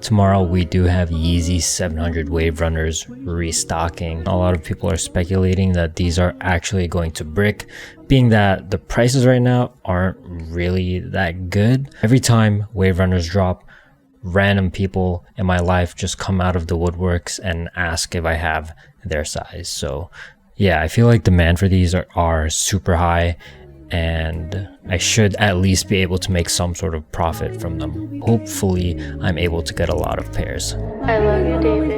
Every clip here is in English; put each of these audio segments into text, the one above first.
Tomorrow we do have Yeezy 700 Wave Runners restocking. A lot of people are speculating that these are actually going to brick, being that the prices right now aren't really that good. Every time Wave Runners drop, random people in my life just come out of the woodworks and ask if I have their size. So yeah, I feel like demand for these are super high, and I should at least be able to make some sort of profit from them. Hopefully I'm able to get a lot of pairs. I love you, David.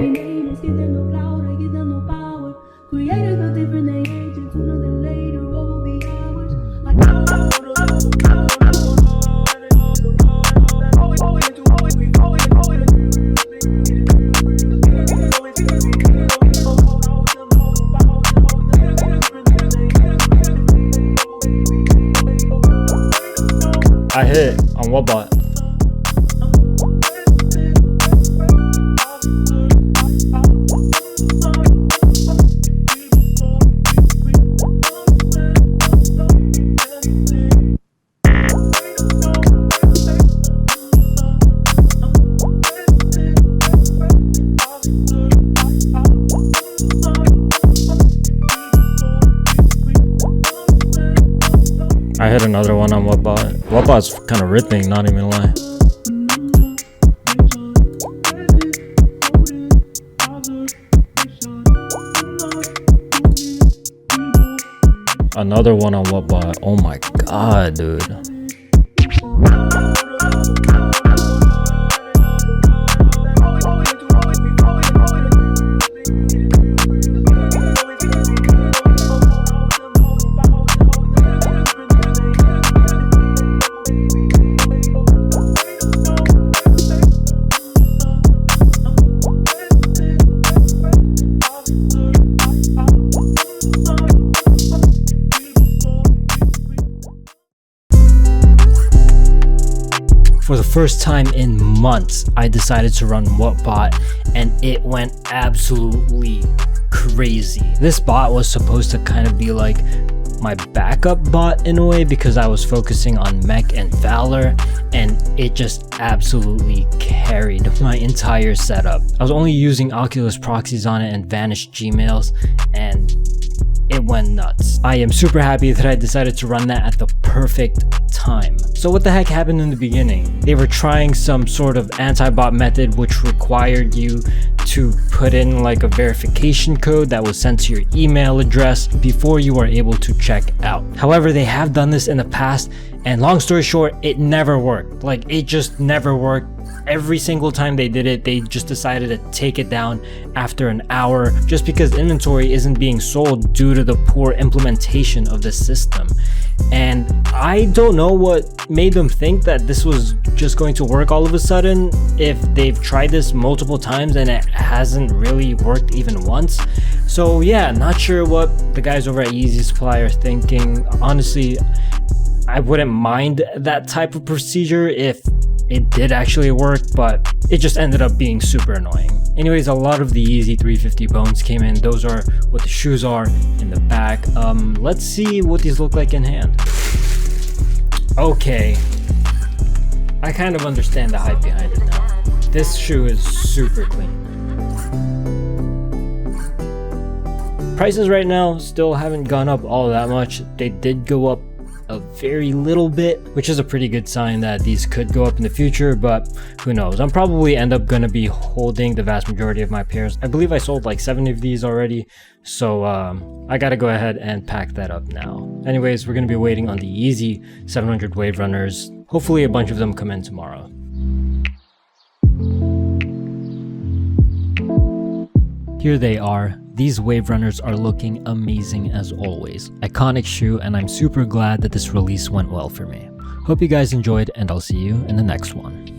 I hit on what bot? I hit another one on whatbot. Whatbot's kind of ripping, not even gonna lie. Another one on whatbot. Oh my god, dude. For the first time in months, I decided to run whatbot, and it went absolutely crazy. This bot was supposed to kind of be like my backup bot in a way, because I was focusing on mech and valor, and it just absolutely carried my entire setup. I was only using Oculus Proxies on it and vanished Gmails, and it went nuts. I am super happy that I decided to run that at the perfect time. So what the heck happened in the beginning? They were trying some sort of anti-bot method which required you to put in like a verification code that was sent to your email address before you are able to check out. However, they have done this in the past, and long story short, it never worked. Like, it just never worked. Every single time they did it, they just decided to take it down after an hour just because inventory isn't being sold due to the poor implementation of the system. And I don't know what made them think that this was just going to work all of a sudden if they've tried this multiple times and it hasn't really worked even once. So yeah, not sure what the guys over at Yeezy Supply are thinking. Honestly, I wouldn't mind that type of procedure if it did actually work, but it just ended up being super annoying. Anyways, a lot of the Yeezy 350 bones came in. Those are what the shoes are in the back. Let's see what these look like in hand. Okay, I kind of understand the hype behind it now. This shoe is super clean. Prices right now still haven't gone up all that much. They did go up a very little bit, which is a pretty good sign that these could go up in the future, but who knows. I'm probably end up gonna be holding the vast majority of my pairs. I believe I sold like 7 of these already, so I gotta go ahead and pack that up now. Anyways, we're gonna be waiting on the Yeezy 700 Wave Runners. Hopefully a bunch of them come in tomorrow. Here they are. These Wave Runners are looking amazing as always. Iconic shoe, and I'm super glad that this release went well for me. Hope you guys enjoyed, and I'll see you in the next one.